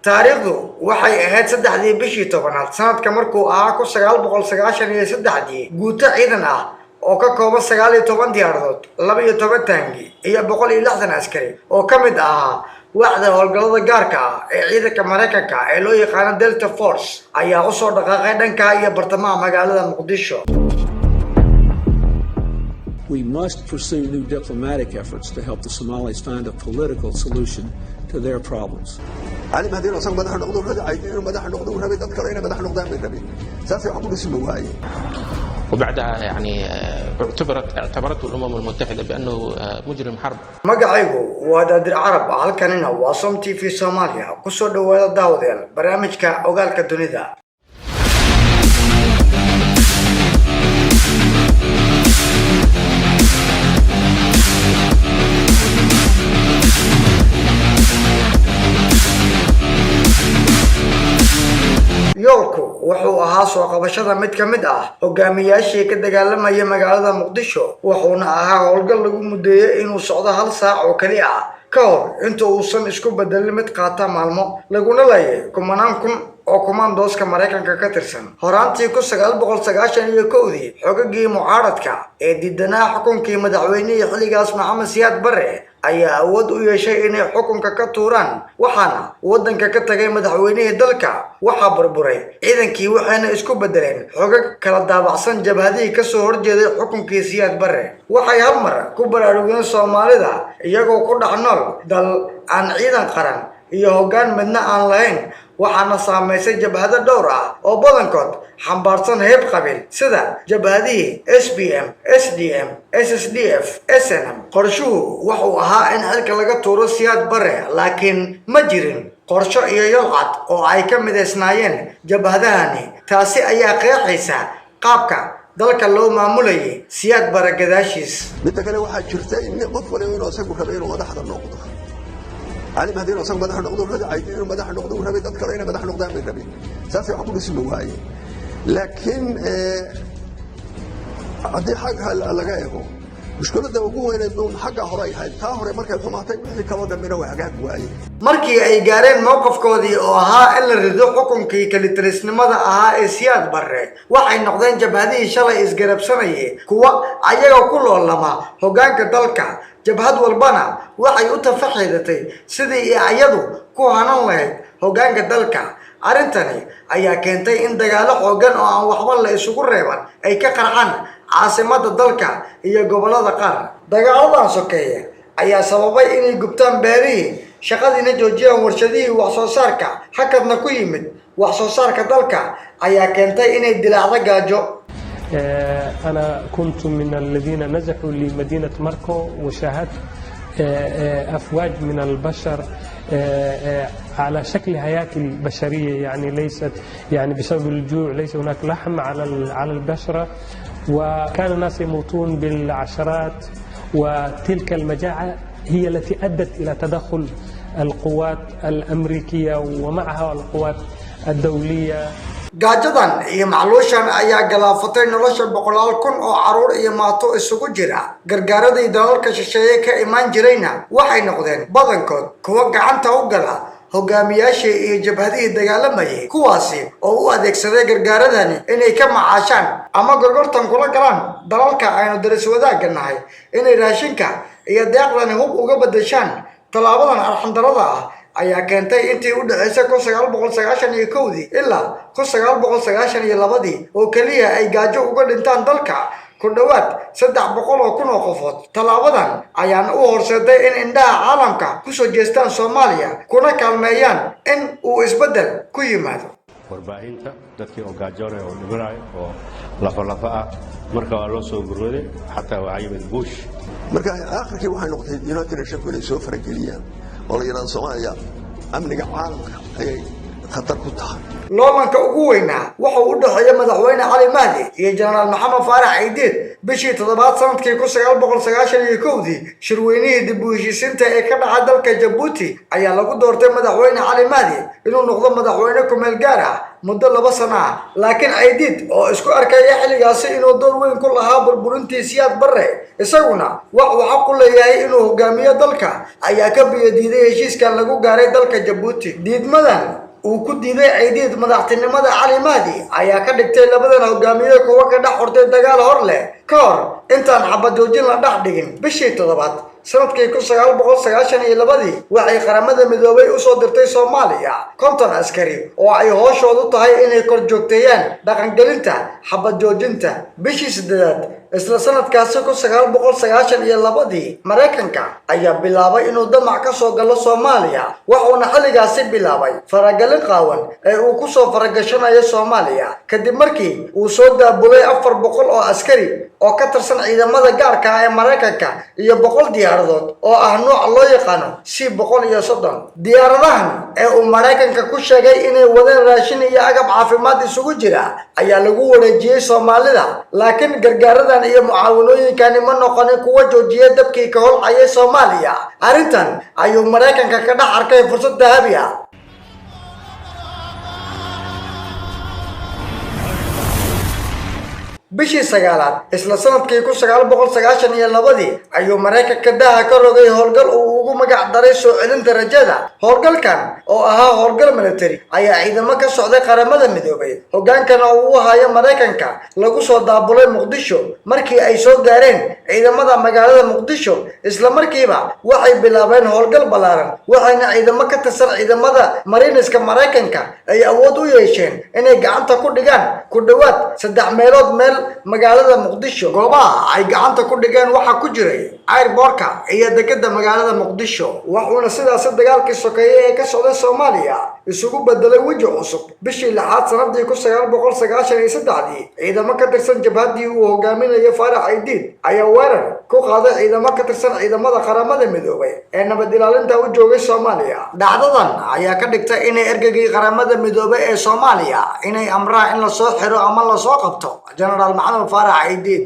taariikhdu waxay ahayd 3 bishii tobanaad sanadka markuu ahaa 1993 guuto ciidan ah oo ka kooban 19 diyaaradood 12 taangi iyo 160 askari oo ka mid ahaa waaxda howlgallada gaarka ah ee ciidanka Mareykanka ee loo yaqaan Delta Force ayaa u soo dhaqaaqay dhanka iyo bartamaha magaalada Muqdisho. We must pursue new diplomatic efforts to help the Somalis find a political solution to their problems. علم هذين أصلا مدح نقدر هذا عايزين مدح نقدر هذا تذكرين مدح نقدر من النبي سافي عقول اسمه واعي وبعدها يعني اعتبرته الأمم المتحدة بأنه مجرم حرب. مقعيبو واداد العرب halkanina waa Som TV Soomaaliya ku soo dhawaada daawadayaal barnaamijka ogaalka dunida. yoolku wuxuu ahaa soo qabashada mid ka mid ah hogaamiyaashii ka dagaalamaya magaalada Muqdisho wuxuuna ahaa howlgal lagu mudeeyay inuu socdo hal saac oo kaliya ah ka hor inta uusan isku bedelin mid qaata maalmo laguna leeyay kumanaan kun oo commandoska Mareykanka ka tirsan horaantii 1991 xogagii mucaaradka ee diidanaa xukunkii madaxweynaha xilligaas Maxamed Siyaad Barre ayaa awood u yeeshay inay xukunka ka tuuraan waxaana wadanka ka tagay madaxweynaha dalka waxa burburay ciidankii waxayna isku bedeleen xogag kala daabacsan jabhadii ka soo horjeeday xukunkii Siyaad Barre waxay hal mar ku baraarugeen Soomaalida iyagoo ku dhaxnool dal aan ciidan qaran iyo hoggaan midna aan lahayn waxaana saameysay jabhado dhowr ah oo badankood xambaarsan heeb qabiil sida jabhadii SPM, SDM, SSDF, SNM qorshuhu wuxuu ahaa in xilka laga tuuro Siyaad Barre laakiin ma jirin qorsho iyo yool cad oo ay ka mideysnaayeen jabhadahani taasi ayaa qeexaysa qaabka dalka loo maamulayay Siyaad Barre gadaashiis midda kale waxaa jirta in qof waliba inuu isagu rabo inuu madaxda noqdo علم هذين أصلا مدح نقدر هذا عايزين مدح نقدر هذا تذكرين مدح نقدر من النبي سافي عقول اسمه واعي لكن هذه حاجة لقايهم مشكلة ده وجوه إنه حاجة هراي هاي تاهر مركز حماتي وحدي كلام منه وحاجات واعي markii ay gaareen mowqifkoodii oo ahaa in la rido xukunkii kalitalisnimada ahaa ee Siyaad Barre waxay noqdeen jabhadii shalay isgarabsanayay kuwa ayaga ku loolama hoggaanka dalka jabhad walbana waxay u tafaxiidatay sidii ayadu ku hanan lahayd hoggaanka dalka arintani ayaa keentay in dagaalo xooggan oo aan waxba la isugu reeban ay ka qarxaan caasimada dalka iyo gobolada qaar dagaaladan sokeeye ayaa sababay inay gubtaan beerihii shaqadiina joojiyaan warshadihii wax soo saarka hakadna ku yimid wax soo saarka dalka ayaa keentay inay dilaacdo gaajo. أنا كنت من الذين نزحوا لمدينة ماركو وشاهدت أفواج من البشر على شكل هياكل بشرية يعني ليست يعني بسبب الجوع ليس هناك لحم على البشرة وكان الناس يموتون بالعشرات وتلك المجاعة هي التي أدت إلى تدخل القوات الأمريكية ومعها القوات الدولية. gaajadan iyo macluushan ayaa galaafatay nolosha boqolaal kun oo caruur iyo maato isugu jira gargaaradii dalalka shisheeye ka imaan jirayna waxay noqdeen badankood kuwa gacanta u gala hogaamiyaashii iyo jabhadihii dagaalamayay kuwaasi oo u adeegsaday gargaaradani inay ka macaashaan ama gorgortan kula galaan dalalka aynu daris wadaagga nahay inay raashinka iyo deeqdani hub uga bedeshaan talaabadan arxandarada ah ayaa keentay intii u dhaxaysay 1991 ilaa 1992 oo kaliya ay gaajo uga dhintaan dalka ku dhawaad 300 kun oo qofood talaabadan ayaan u horseeday in indhaha caalamka ku soo jeestaan Soomaaliya kuna kaalmeeyaan in uu isbedel ku yimaado warbaahinta dadkii oo gaajoonay oo dhibray oo lafa ah marka waa loo soo gurooday xataa waa yimid bush marka aakhirkii waxay noqotay United Nations inay soo farageliyaan oo la yiraahdo Soomaaliya amniga caalamka ayay khatar ku tahay loolanka ugu weynaa waxa uu dhaxeeya madaxweyne Cali Mahdi iyo Generaal Maxamed Faarax Ciideed bishii toddobaad sanadkii 1991 shirweynihii dib u heshiisiinta ee ka dhacay dalka Djibouti ayaa lagu doortay madaxweyne Cali Mahdi inuu noqdo madaxweyne ku meel gaar ah muddo 2 sano ah laakiin Aidid oo isku arkaya xilligaasi inuu door weyn ku lahaa burburintii Siyaad Barre isaguna waxa xaq u leeyahay inuu hogaamiyo dalka ayaa ka biyadiiday heshiiskan lagu gaaray dalka Djibouti diidmadan uu ku diiday Aidid madaxtinimada Cali Mahdi ayaa ka dhigtay labadan hogaamiye kuwa ka dhex hortay dagaal hor leh ka hor intaan xabad joojin la dhex dhigin bishii toddobaad sanadkii 1992 waxay qaramada midoobay u soo dirtay Soomaaliya 50 askari oo ay hooshoodu tahay inay kor joogteeyaan dhaqangelinta xabad joojinta bishii 8 isla sanadkaas 1992 Mareykanka ayaa bilaabay inuu damac ka soo galo Soomaaliya wuxuuna xilligaasi bilaabay faragelin qaawan ee uu ku soo faragashanayo Soomaaliya kadib markii uu soo daabulay 400 oo askari oo ka tirsan ciidamada gaarka ah ee Mareykanka iyo 100 diyaaradood oo ah nooc loo yaqaan C-130 diyaaradahan ee uu Mareykanka ku sheegay inay wadeen raashin iyo agab caafimaad isugu jira ayaa lagu wareejiyay Soomaalida laakiin gargaaradan iyo mucaawanooyinkani ma noqonin kuwa joojiya dabkii ka holcayay Soomaaliya arrintan ayuu Mareykanka ka dhex arkay fursad dahabi ah bishii sagaalaad isla sanadkii 1992 ayuu Mareykanka daha ka rogay howlgal uu ugu magac daray soo celinta rajada howlgalkan oo ahaa howlgal military ayaa ciidamo ka socday qaramada midoobay hogaankana uu hayo Mareykanka lagu soo daabulay Muqdisho markii ay soo gaareen ciidamada magaalada Muqdisho isla markiiba waxay bilaabeen howlgal balaaran waxayna ciidamo ka tirsan ciidamada Mareyniska Mareykanka ay awood u yeesheen inay gacanta ku dhigaan ku dhawaad 3 meelood meel magaalada Muqdisho goobaha ay gacanta ku dhigeen waxa ku jiray airportka iyo dekedda magaalada Muqdisho wuxuuna sidaas dagaalkii sokeeyay ee ka socday Soomaaliya isugu bedelay waji cusub bishii 6 sanadii 1993 ciidamo ka tirsan jabhadii uu hogaaminayay Faarax Aidid ayaa weerar ku qaaday ciidamo ka tirsan ciidamada qaramada midoobay ee nabad ilaalinta u joogay Soomaaliya dhacdadan ayaa ka dhigtay inay ergagii qaramada midoobay ee Soomaaliya inay amraan in la soo xiro ama la soo qabto General Maxamed Faarax Aidid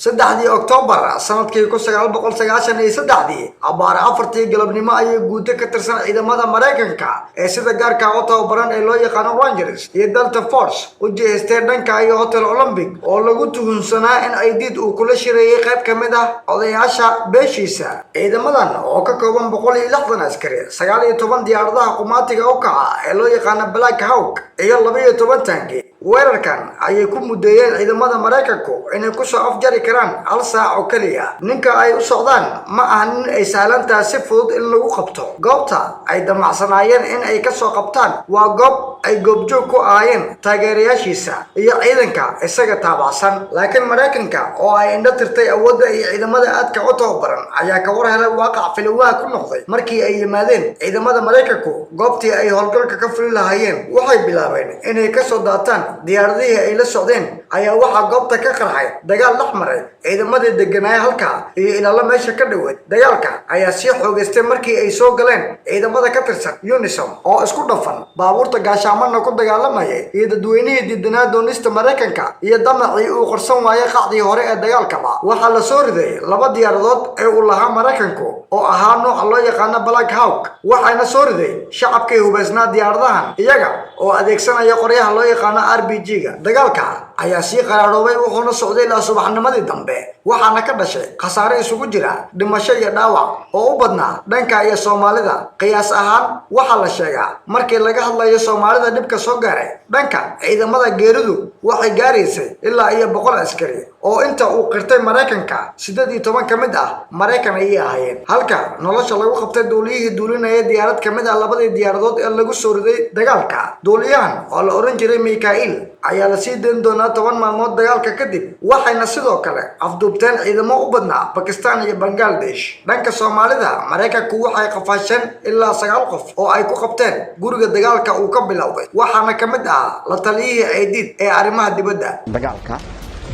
saddexdii Oktoobar sanadkii 1993 abaar 4 galabnimo ayay guud ka tirsan ciidamada Mareykanka ee sida gaarka ah u tababaran ee loo yaqaan Rangers iyo Delta Force u jeesteen dhanka iyo Hotel Olympic oo lagu tuhunsanaa in Aidid uu kula shirayay qayb ka mid ah odayaasha beeshiisa ciidamadan oo ka kooban 160 askari 19 diyaaradaha qumaatiga u kaca ee loo yaqaan Black Hawk iyo 12 tanki weerarkan ayay ku mudeeyeen ciidamada Mareykanku inay ku soo afjari karaan hal saac oo kaliya ninka ay u socdaan ma ahan in ay saalantaa si fudud in lagu qabto goobta ay damacsanaayeen in ay ka soo qabtaan waa goob ay goobjoog ku ahaayeen taageerayaashiisa iyo ciidanka isaga taabacsan laakiin Mareykanka oo ay indho tirtay awoodda iyo ciidamada aadka u tababaran ayaa ka war helay waaqac filawaa ku noqday markii ay yimaadeen ciidamada Mareykanku goobtii ay howlgalka ka fuli lahaayeen waxay bilaabeen inay ka soo daataan diyaaradihii ay la socdeen ayaa waxa goobta ka qarxay dagaal dhex maray ciidamadii deganaa halka iyo ilaalo meesha ka dhaweed dagaalka ayaa sii xoogaystay markii ay soo galeen ciidamada ka tirsan UNISOM oo isku dhafan baabuurta gaashaamana ku dagaalamaya iyo dadweynihii diidanaa doonista Mareykanka iyo damacii uu qorsan waayay qacdii hore ee dagaalkaba waxa la soo riday 2 diyaaradood ee uu lahaa Mareykanku oo ahaa nooc loo yaqaan Black Hawk waxayna soo riday shacabkii hubaysnaa diyaaradahan iyaga oo adeegsanaya qoryaha loo yaqaan RPG-ga dagaalka ayaa sii qaraaroobay wuxuuna socday ilaa subaxnimadii dambe waxaana ka dhashay khasaare isugu jira dhimasho iyo dhaawac oo u badnaa dhanka iyo Soomaalida qiyaas ahaan waxa la sheegaa markii laga hadlayo Soomaalida dhibka soo gaaray dhanka ciidamada geeridu waxay gaaraysay ilaa iyo 100 askari oo inta uu qirtay Mareykanka 18 ka mid ah Mareykan ay ahaayeen halka nolosha lagu qabtay duuliyihii duulinaya diyaarad ka mid ah labadii diyaaradood ee lagu soo riday dagaalka duuliyahan oo la oran jiray Mikail ayaa la sii deyn doonaa 10 maalmood dagaalka kadib waxayna sidoo kale afduubteen ciidamo u badnaa Pakistan iyo Bangladesh dhanka Soomaalida Mareykanku waxay qafaasheen ilaa 9 qof oo ay ku qabteen guriga dagaalka uu ka bilowday waxaana ka mid ah la taliyihii Aidid ee arrimaha dibadda dagaalka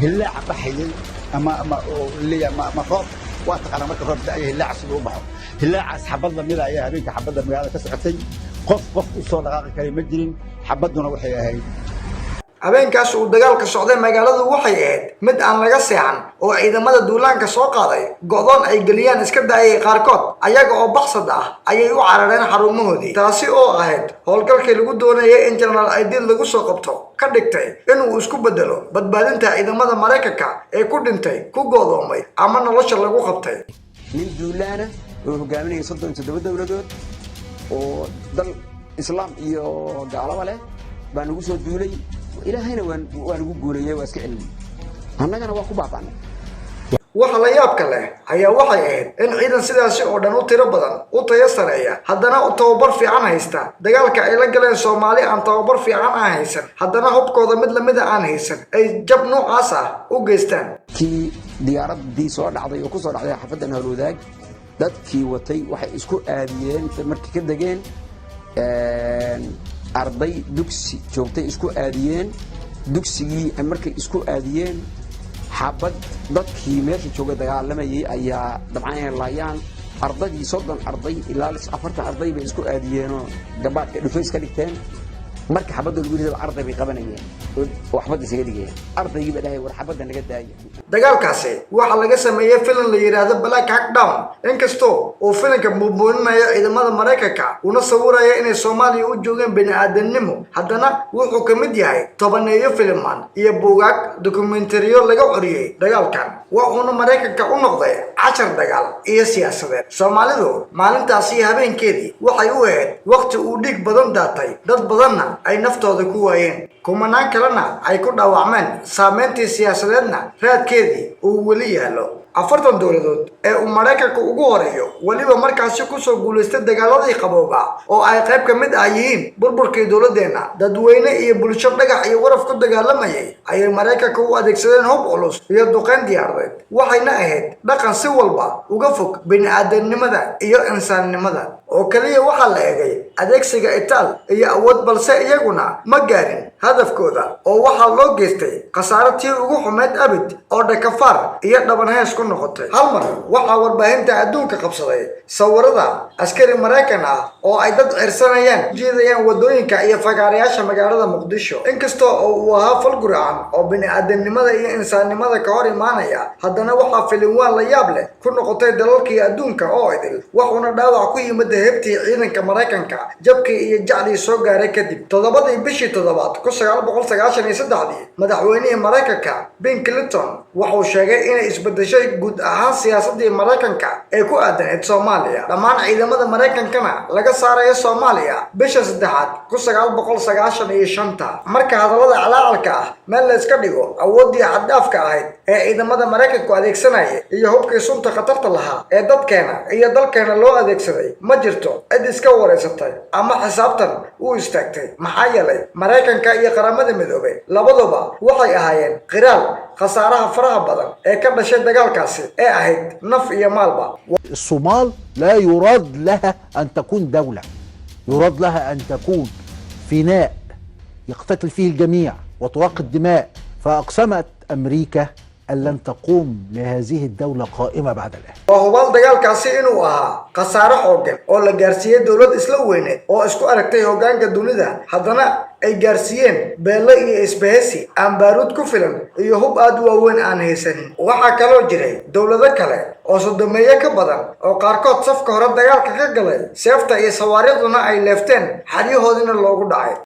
hillaac baxayay ama roob واتقنا marka roob da'ay hilaac soo u baxo hilaacaas xabadda mid ay habeenka xabadda magaalada ka socotay qof u soo dhaqaaqi kari ma jirin xabadduna waxay ahayd habeenkaas uu dagaalka socday magaaladu waxay ahayd mid aan laga seexan oo ciidamada duulaanka soo qaaday go'doon ay galiyaan iska daayay qaarkood ayaga oo baxsad ah ayay u carareen xarumahoodii taasi oo ahayd howlgalkii lagu doonayay in General Aidid lagu soo qabto ka dhigtay inuu isku bedelo badbaadinta ciidamada Mareykanka ee ku dhintay ku go'doomay ama nolosha lagu qabtay nin duulaana oo hogaaminaya 37 dawladood oo dal islaam iyo gaalaba leh baan ugu soo duulay ilaahayna waan ugu guuleeyay waa iska cilmi annagana waa ku baaqanay waxa la yaabka leh ayaa waxay ahayd in ciidan sidaas oo dhan u tiro badan u tayo sareeya haddana u tababar fiican haysta dagaalka ay la galeen Soomaali aan tababar fiican aan haysan haddana hubkooda mid la mid ah aan haysan ay jab noocaas ah u geystaan kii diyaaradii soo dhacday oo ku soo dhacday xafadda Hawlwadaag dadkii watay waxay isku aadiyeen markii ka dageen arday dugsi joogtay isku aadiyeen dugsigii markay isku aadiyeen xabad dadkii meesha joogay dagaalamayay ayaa dabcan laayaan ardadii 30 arday ilaa 40 arday bay isku aadiyeen oo gabaadka dhufays ka dhigteen markii xabadda lagu riday arday bay qabanayeen oo waxbad isaga dhigeen ardaygii baa dhahay war xabadda naga daayay dagaalkaasi waxa laga sameeyay filim la yiraahdo Black Hawk Down inkastoo oo filimka muujinaya ciidamada Mareykanka una sawiraya inay Soomaaliya u joogeen bini'aadanimo haddana wuxuu ka mid yahay tobaneeyo filmaan iyo buugaag dokumentariyo laga qoriyay dagaalkan wuxuuna Mareykanka u noqday cashar dagaal iyo siyaasadeed Soomaalidu maalintaasi habeenkeedii waxay u ahayd waqti uu dhig badan daatay dad badanna ay naftooda ku waayeen kumanaan kalena ay ku dhaawacmeen saameyntii siyaasadeedna raadkeedii uu weli yaalo 40 dawladood ee uu Mareykanka ugu horeeyo waliba markaasi ku soo guuleystay dagaaladii qabowga oo ay qayb ka mid ah yihiin burburkii dawladeena dadweyne iyo bulsho dhagax iyo waraf ku dagaalamayay ayay Mareykanka u adeegsadeen hub culus iyo duqeyn diyaaradeed waxayna ahayd dhaqan si walba uga fog bini'aadanimada iyo insaannimada oo kaliya waxa la eegay adeegsiga itaal iyo awood balse iyaguna ma gaarin hadafkooda oo waxa loo geystay khasaaratii ugu xumeed abid oo dhakafar iyo dhabanhees ku noqotay hal mar waxa warbaahinta adduunka qabsaday sawirada askari Mareykan ah oo ay dad cirsanayaan jiidayaan wadooyinka iyo fagaarayaasha magaalada Muqdisho inkastoo uu ahaa fal guraan oo bini'aadanimada iyo insaannimada ka hor imaanaya haddana waxa filimwaan la yaab leh ku noqotay dalalkii adduunka oo idil waxuna dhaawac ku yimid heebtii ciidanka Mareykanka jabkii iyo jaclii soo gaaray kadib 7 bishii 7 1993 madaxweynihii Mareykanka Bill Clinton wuxuu sheegay inay isbedeshay guud ahaan siyaasadii Mareykanka ee ku aadanayd Soomaaliya dhammaan ciidamada Mareykankana laga saaray Soomaaliya bisha 3 1995 marka hadallada calaalka ah meel la iska dhigo awoodii xaddaafka ahayd ee ciidamada Mareykanku adeegsanayay iyo hubkii sunta khatarta lahaa ee dadkeena iyo dalkeena loo adeegsaday ma jirto cid iska wareysatay ama xisaabtan u istaagtay maxaa yeelay Mareykanka iyo qaramada midoobay labaduba waxay ahaayeen qiraal khasaaraha faraha badan ee ka dhashay dagaalkaasi ee ahayd naf iyo maalba الصومال لا يراد لها أن تكون دولة يراد لها أن تكون فناء يقتتل فيه الجميع وتراق الدماء فأقسمت أمريكا أن لن تقوم لهذه الدولة قائمة بعد الآن وهو dagaalkaasi inuu ahaa khasaaro xooggan oo la gaarsiiyay dawlad isla weyneed oo isku aragtay hoggaanka dunida haddana ay gaarsiiyeen beelo iyo isbahaysi aan baaruud ku filan iyo hub aad u waaweyn aan haysanin waxaa kaloo jiray dawlado kale oo sodomeeye ka badan oo qaarkood safka hore dagaalka ka galay seefta iyo sawaariikhduna ay leefteen xaryahoodina loogu dhacay